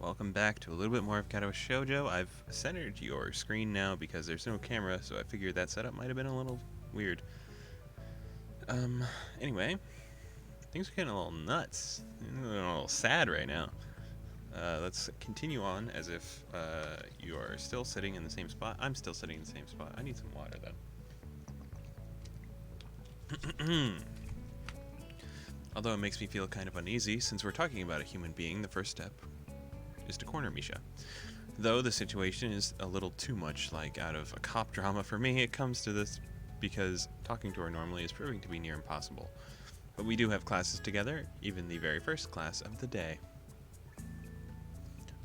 Welcome back to a little bit more of Katawa Shoujo. I've centered your screen now because there's no camera, so I figured that setup might have been a little weird. Anyway, things are getting a little nuts. I'm a little sad right now. Let's continue on as if you are still sitting in the same spot. I'm still sitting in the same spot. I need some water, though. Although it makes me feel kind of uneasy, since we're talking about a human being, the first step is to corner Misha. Though the situation is a little too much like out of a cop drama for me, it comes to this because talking to her normally is proving to be near impossible. But we do have classes together, even the very first class of the day.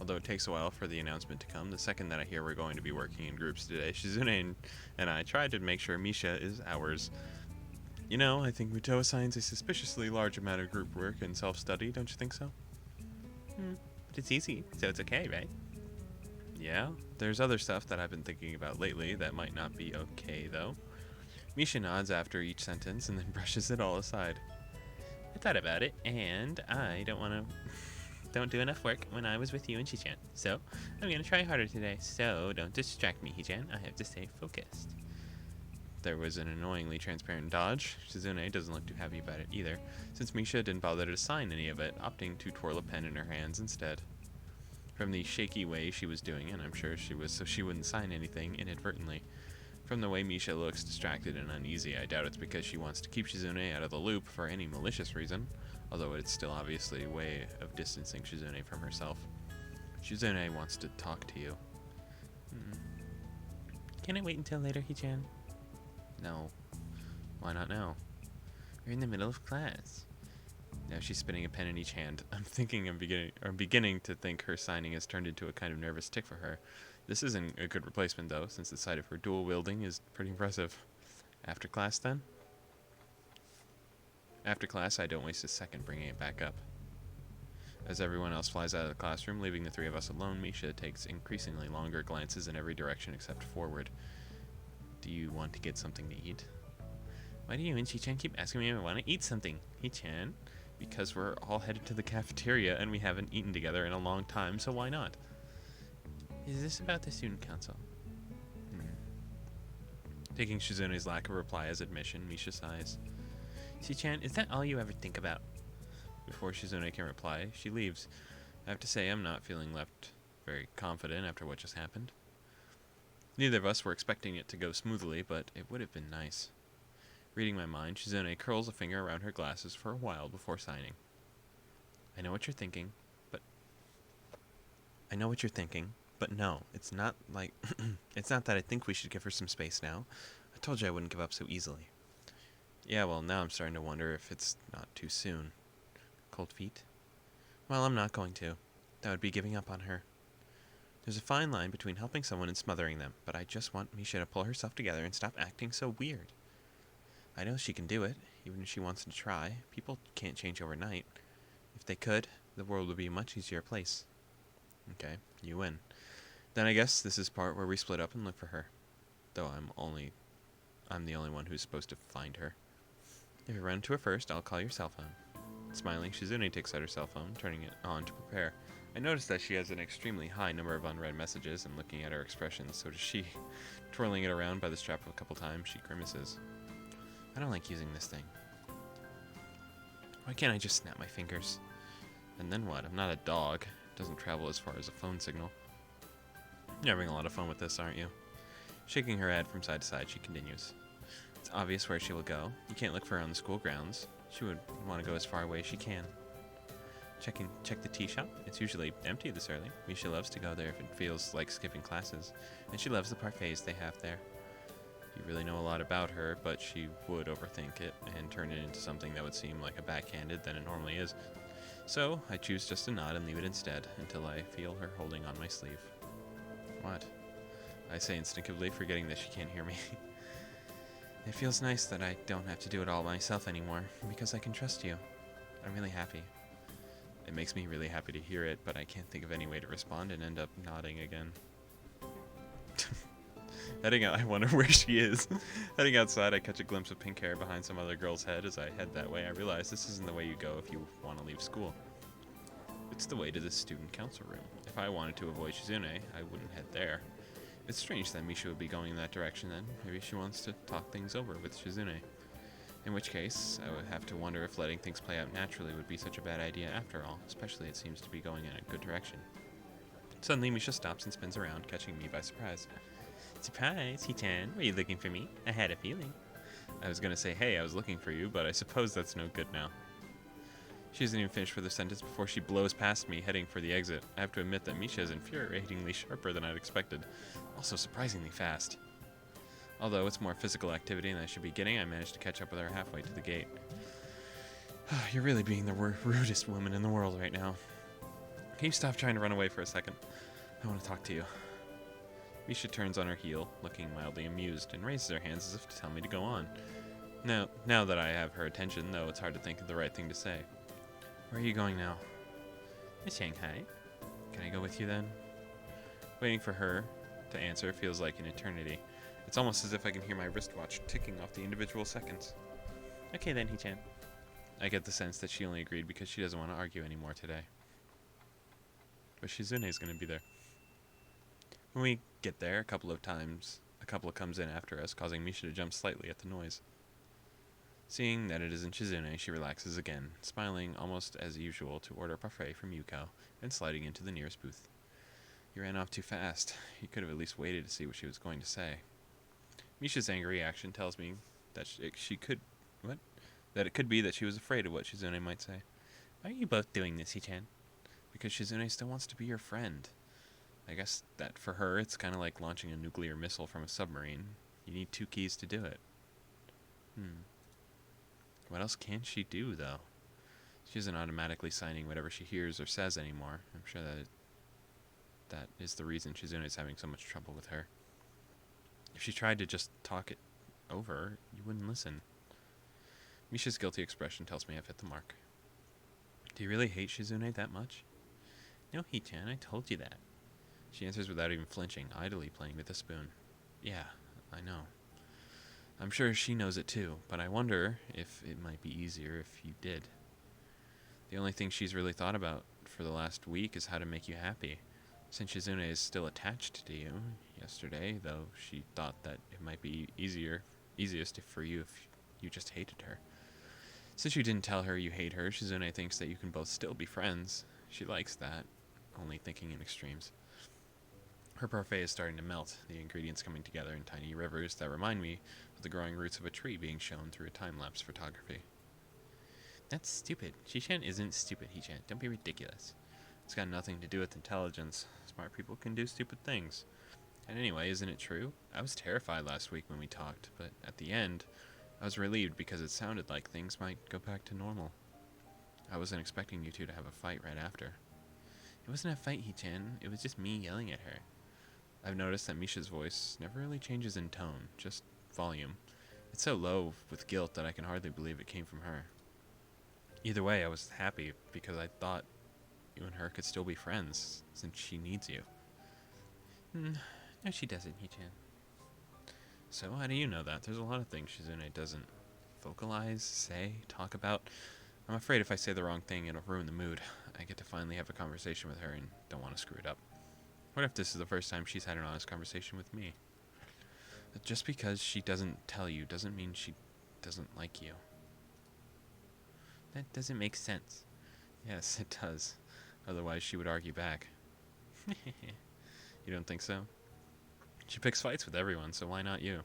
Although it takes a while for the announcement to come, the second that I hear we're going to be working in groups today, Shizune and I tried to make sure Misha is ours. You know, I think Muto assigns a suspiciously large amount of group work and self-study, don't you think so? But it's easy, so it's okay, right? Yeah, there's other stuff that I've been thinking about lately that might not be okay, though. Misha nods after each sentence and then brushes it all aside. I thought about it, and I don't do enough work when I was with you and Shichan, so I'm gonna try harder today, so don't distract me, Hichan. I have to stay focused. There was an annoyingly transparent dodge. Shizune doesn't look too happy about it either, since Misha didn't bother to sign any of it, opting to twirl a pen in her hands instead. From the shaky way she was doing it, I'm sure she was so she wouldn't sign anything inadvertently. From the way Misha looks distracted and uneasy, I doubt it's because she wants to keep Shizune out of the loop for any malicious reason, although it's still obviously a way of distancing Shizune from herself. Shizune wants to talk to you. Can I wait until later, Hichan? No. Why not now? We're in the middle of class. Now she's spinning a pen in each hand. I'm beginning to think her signing has turned into a kind of nervous tic for her. This isn't a good replacement, though, since the sight of her dual wielding is pretty impressive. After class, then? After class, I don't waste a second bringing it back up. As everyone else flies out of the classroom, leaving the three of us alone, Misha takes increasingly longer glances in every direction except forward. Do you want to get something to eat? Why do you and Shichan keep asking me if I want to eat something? Hichan? Because we're all headed to the cafeteria and we haven't eaten together in a long time, so why not? Is this about the student council? Taking Shizune's lack of reply as admission, Misha sighs. Shichan, is that all you ever think about? Before Shizune can reply, she leaves. I have to say I'm not feeling left very confident after what just happened. Neither of us were expecting it to go smoothly, but it would have been nice. Reading my mind, Shizune curls a finger around her glasses for a while before signing. I know what you're thinking, but no, it's not like it's not that I think we should give her some space now. I told you I wouldn't give up so easily. Yeah, well, now I'm starting to wonder if it's not too soon. Cold feet? Well, I'm not going to. That would be giving up on her. There's a fine line between helping someone and smothering them, but I just want Misha to pull herself together and stop acting so weird. I know she can do it, even if she wants to try. People can't change overnight. If they could, the world would be a much easier place. Okay, you win. Then I guess this is part where we split up and look for her. Though I'm the only one who's supposed to find her. If you run into her first, I'll call your cell phone. Smiling, Shizune takes out her cell phone, turning it on to prepare. I notice that she has an extremely high number of unread messages, and looking at her expressions, so does she. Twirling it around by the strap a couple times, she grimaces. I don't like using this thing. Why can't I just snap my fingers? And then what? I'm not a dog. It doesn't travel as far as a phone signal. You're having a lot of fun with this, aren't you? Shaking her head from side to side, she continues. It's obvious where she will go. You can't look for her on the school grounds. She would want to go as far away as she can. Check the tea shop. It's usually empty this early. Misha loves to go there if it feels like skipping classes. And she loves the parfaits they have there. You really know a lot about her, but she would overthink it and turn it into something that would seem like a backhanded than it normally is. So I choose just to nod and leave it instead until I feel her holding on my sleeve. What? I say instinctively, forgetting that she can't hear me. It feels nice that I don't have to do it all myself anymore, because I can trust you. I'm really happy. It makes me really happy to hear it, but I can't think of any way to respond and end up nodding again. Heading out, I wonder where she is. Heading outside, I catch a glimpse of pink hair behind some other girl's head. As I head that way, I realize this isn't the way you go if you want to leave school. It's the way to the student council room. If I wanted to avoid Shizune, I wouldn't head there. It's strange that Misha would be going in that direction then. Maybe she wants to talk things over with Shizune. In which case, I would have to wonder if letting things play out naturally would be such a bad idea after all, especially it seems to be going in a good direction. Suddenly, Misha stops and spins around, catching me by surprise. Surprise, Hichan. Were you looking for me? I had a feeling. I was gonna say, hey, I was looking for you, but I suppose that's no good now. She hasn't even finished with her sentence before she blows past me, heading for the exit. I have to admit that Misha is infuriatingly sharper than I'd expected, also surprisingly fast. Although it's more physical activity than I should be getting, I managed to catch up with her halfway to the gate. You're really being the rudest woman in the world right now. Can you stop trying to run away for a second? I want to talk to you. Misha turns on her heel, looking mildly amused, and raises her hands as if to tell me to go on. Now that I have her attention, though, it's hard to think of the right thing to say. Where are you going now? To Shanghai. Can I go with you then? Waiting for her to answer feels like an eternity. It's almost as if I can hear my wristwatch ticking off the individual seconds. Okay then, Hichan. I get the sense that she only agreed because she doesn't want to argue anymore today. But Shizune's going to be there. When we get there, a couple comes in after us, causing Misha to jump slightly at the noise. Seeing that it isn't Shizune, she relaxes again, smiling almost as usual to order a parfait from Yuko, and sliding into the nearest booth. You ran off too fast. You could have at least waited to see what she was going to say. Misha's angry reaction tells me that it could be that she was afraid of what Shizune might say. Why are you both doing this, Hichan? Because Shizune still wants to be your friend. I guess that for her, it's kind of like launching a nuclear missile from a submarine. You need 2 keys to do it. What else can she do, though? She isn't automatically signing whatever she hears or says anymore. I'm sure that is the reason Shizune is having so much trouble with her. If she tried to just talk it over, you wouldn't listen. Misha's guilty expression tells me I've hit the mark. Do you really hate Shizune that much? No, Hichan, I told you that. She answers without even flinching, idly playing with the spoon. Yeah, I know. I'm sure she knows it too, but I wonder if it might be easier if you did. The only thing she's really thought about for the last week is how to make you happy. Since Shizune is still attached to you yesterday, though she thought that it might be easiest for you if you just hated her. Since you didn't tell her you hate her, Shizune thinks that you can both still be friends. She likes that, only thinking in extremes. Her parfait is starting to melt, the ingredients coming together in tiny rivers that remind me of the growing roots of a tree being shown through a time-lapse photography. That's stupid. Shishan isn't stupid, Hichan. Don't be ridiculous. It's got nothing to do with intelligence. Smart people can do stupid things. And anyway, isn't it true? I was terrified last week when we talked, but at the end, I was relieved because it sounded like things might go back to normal. I wasn't expecting you two to have a fight right after. It wasn't a fight, Hichan. It was just me yelling at her. I've noticed that Misha's voice never really changes in tone, just volume. It's so low with guilt that I can hardly believe it came from her. Either way, I was happy because I thought you and her could still be friends, since she needs you. No, she doesn't, Hichan. So, how do you know that? There's a lot of things Shizune doesn't vocalize, say, talk about. I'm afraid if I say the wrong thing, it'll ruin the mood. I get to finally have a conversation with her and don't want to screw it up. What if this is the first time she's had an honest conversation with me? But just because she doesn't tell you doesn't mean she doesn't like you. That doesn't make sense. Yes, it does. Otherwise, she would argue back. You don't think so? She picks fights with everyone, so why not you?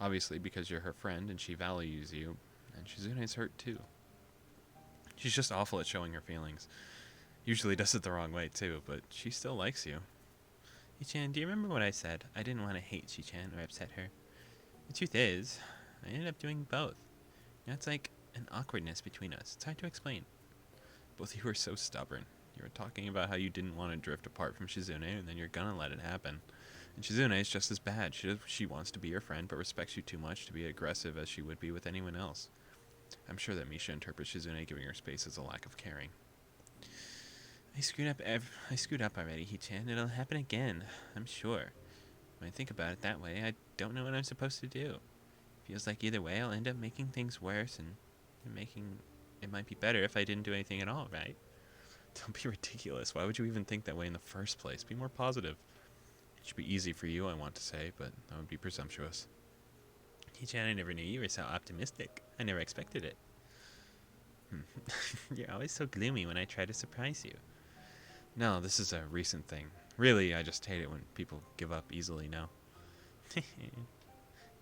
Obviously, because you're her friend and she values you, and Shizune's hurt too. She's just awful at showing her feelings. Usually does it the wrong way too, but she still likes you. Hichan, do you remember what I said? I didn't want to hate Hichan or upset her. The truth is, I ended up doing both. Now it's like an awkwardness between us. It's hard to explain. Both of you are so stubborn. You were talking about how you didn't want to drift apart from Shizune, and then you're gonna let it happen. And Shizune is just as bad. She wants to be your friend, but respects you too much to be aggressive as she would be with anyone else. I'm sure that Misha interprets Shizune giving her space as a lack of caring. I screwed up already, Hichan. It'll happen again, I'm sure. When I think about it that way, I don't know what I'm supposed to do. Feels like either way I'll end up making things worse, and it might be better if I didn't do anything at all, right? Don't be ridiculous. Why would you even think that way in the first place? Be more positive. It should be easy for you, I want to say, but that would be presumptuous. Hichan, I never knew you were so optimistic. I never expected it. You're always so gloomy when I try to surprise you. No, this is a recent thing. Really, I just hate it when people give up easily now.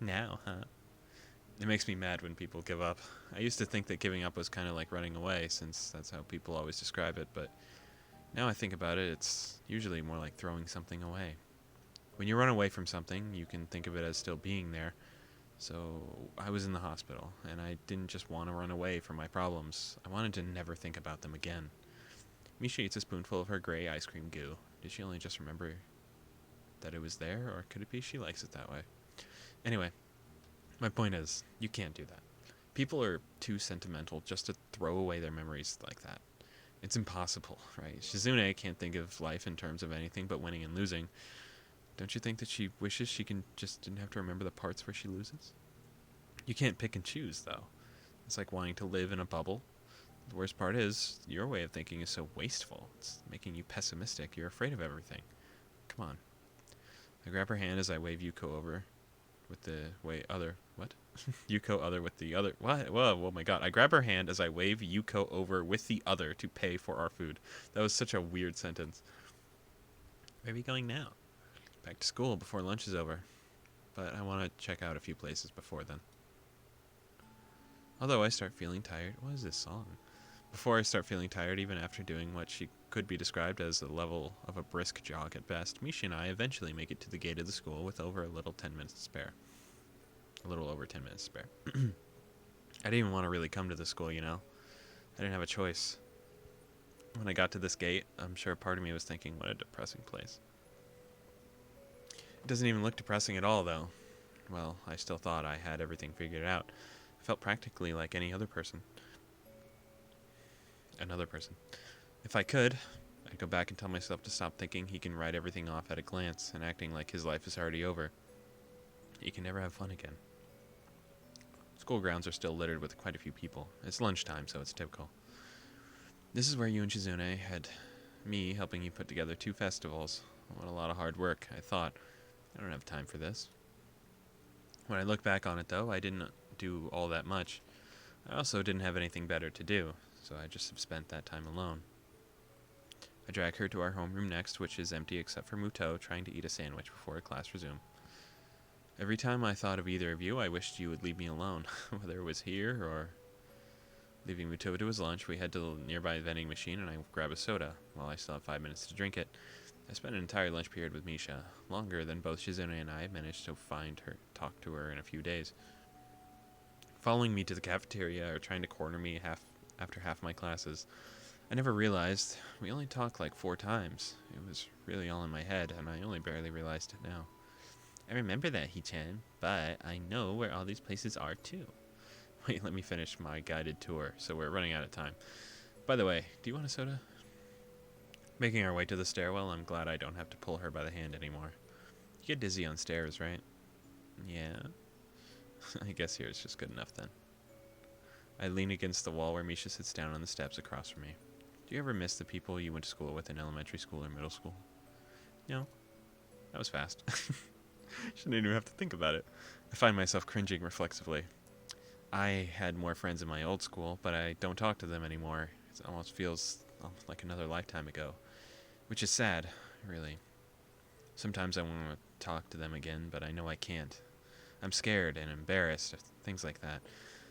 Now, huh? It makes me mad when people give up. I used to think that giving up was kind of like running away, since that's how people always describe it, but now I think about it, it's usually more like throwing something away. When you run away from something, you can think of it as still being there. So I was in the hospital, and I didn't just want to run away from my problems. I wanted to never think about them again. Misha eats a spoonful of her gray ice cream goo. Did she only just remember that it was there, or could it be she likes it that way? Anyway, my point is, you can't do that. People are too sentimental just to throw away their memories like that. It's impossible, right? Shizune can't think of life in terms of anything but winning and losing. Don't you think that she wishes she just didn't have to remember the parts where she loses? You can't pick and choose, though. It's like wanting to live in a bubble. The worst part is, your way of thinking is so wasteful. It's making you pessimistic. You're afraid of everything. Come on. I grab her hand as I wave Yuko over with the what? Yuko other with the other. What? Whoa, oh my god. I grab her hand as I wave Yuko over with the other to pay for our food. That was such a weird sentence. Where are we going now? Back to school before lunch is over. But I want to check out a few places before then. Although I start feeling tired. What is this song? Before I start feeling tired, even after doing what she could be described as a level of a brisk jog at best, Misha and I eventually make it to the gate of the school with over a little 10 minutes to spare. A little over 10 minutes to spare. I didn't even want to really come to the school, you know? I didn't have a choice. When I got to this gate, I'm sure part of me was thinking, what a depressing place. It doesn't even look depressing at all, though. Well, I still thought I had everything figured out. I felt practically like any other person. Another person. If I could, I'd go back and tell myself to stop thinking he can write everything off at a glance and acting like his life is already over. He can never have fun again. School grounds are still littered with quite a few people. It's lunchtime, so it's typical. This is where you and Shizune had me helping you put together 2 festivals. What a lot of hard work, I thought. I don't have time for this. When I look back on it, though, I didn't do all that much. I also didn't have anything better to do, so I just have spent that time alone. I drag her to our homeroom next, which is empty except for Muto trying to eat a sandwich before class resumed. Every time I thought of either of you, I wished you would leave me alone, whether it was here or leaving Muto to his lunch. We head to the nearby vending machine and I grab a soda, while I still have 5 minutes to drink it. I spent an entire lunch period with Misha, longer than both Shizune and I managed to talk to her in a few days. Following me to the cafeteria or trying to corner me after half my classes. I never realized we only talked like 4 times. It was really all in my head, and I only barely realized it now. I remember that, Hichan, but I know where all these places are too. Wait, let me finish my guided tour, so we're running out of time. By the way, do you want a soda? Making our way to the stairwell, I'm glad I don't have to pull her by the hand anymore. You get dizzy on stairs, right? Yeah. I guess here it's just good enough then. I lean against the wall where Misha sits down on the steps across from me. Do you ever miss the people you went to school with in elementary school or middle school? No. That was fast. Shouldn't even have to think about it. I find myself cringing reflexively. I had more friends in my old school, but I don't talk to them anymore. It almost feels like another lifetime ago. Which is sad, really. Sometimes I want to talk to them again, but I know I can't. I'm scared and embarrassed of things like that.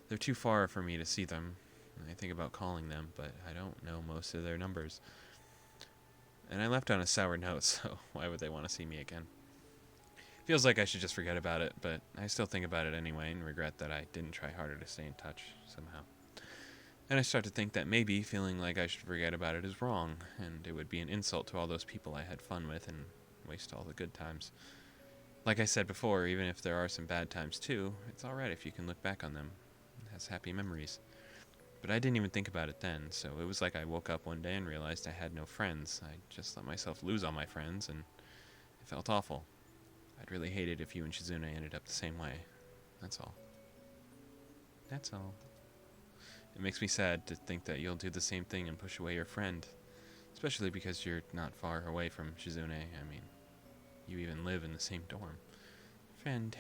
They're too far for me to see them. I think about calling them, but I don't know most of their numbers. And I left on a sour note, so why would they want to see me again? Feels like I should just forget about it, but I still think about it anyway and regret that I didn't try harder to stay in touch somehow. And I start to think that maybe feeling like I should forget about it is wrong, and it would be an insult to all those people I had fun with and waste all the good times. Like I said before, even if there are some bad times too, it's alright if you can look back on them as happy memories. But I didn't even think about it then, so it was like I woke up one day and realized I had no friends. I just let myself lose all my friends, and it felt awful. I'd really hate it if you and Shizune ended up the same way. That's all. That's all. It makes me sad to think that you'll do the same thing and push away your friend. Especially because you're not far away from Shizune. I mean, you even live in the same dorm. Friend.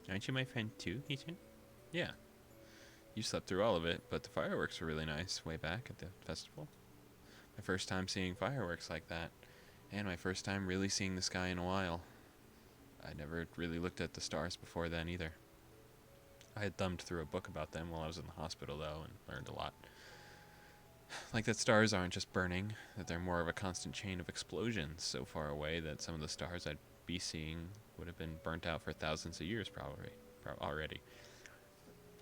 Aren't you my friend too, Hichin? Yeah. You slept through all of it, but the fireworks were really nice way back at the festival. My first time seeing fireworks like that, and my first time really seeing the sky in a while. I never really looked at the stars before then either. I had thumbed through a book about them while I was in the hospital, though, and learned a lot. Like that stars aren't just burning, that they're more of a constant chain of explosions so far away that some of the stars I'd be seeing would have been burnt out for thousands of years probably already.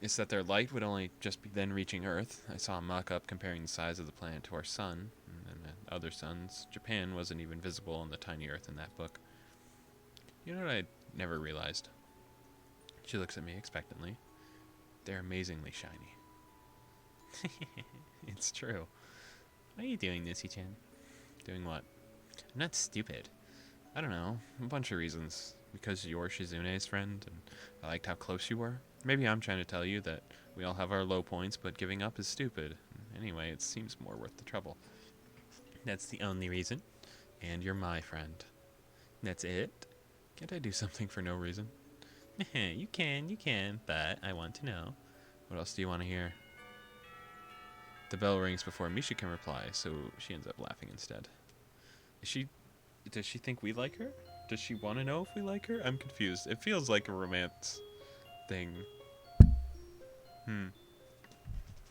It's that their light would only just be then reaching Earth. I saw a mock-up comparing the size of the planet to our sun, and then other suns. Japan wasn't even visible on the tiny Earth in that book. You know what I never realized? She looks at me expectantly. They're amazingly shiny. It's true. Why are you doing this, Ichan? Doing what? I'm not stupid. I don't know. A bunch of reasons. Because you're Shizune's friend, and I liked how close you were. Maybe I'm trying to tell you that we all have our low points, but giving up is stupid. Anyway, it seems more worth the trouble. That's the only reason. And you're my friend. That's it? Can't I do something for no reason? You can, but I want to know. What else do you want to hear? The bell rings before Misha can reply, so she ends up laughing instead. Does she think we like her? Does she want to know if we like her? I'm confused. It feels like a romance thing.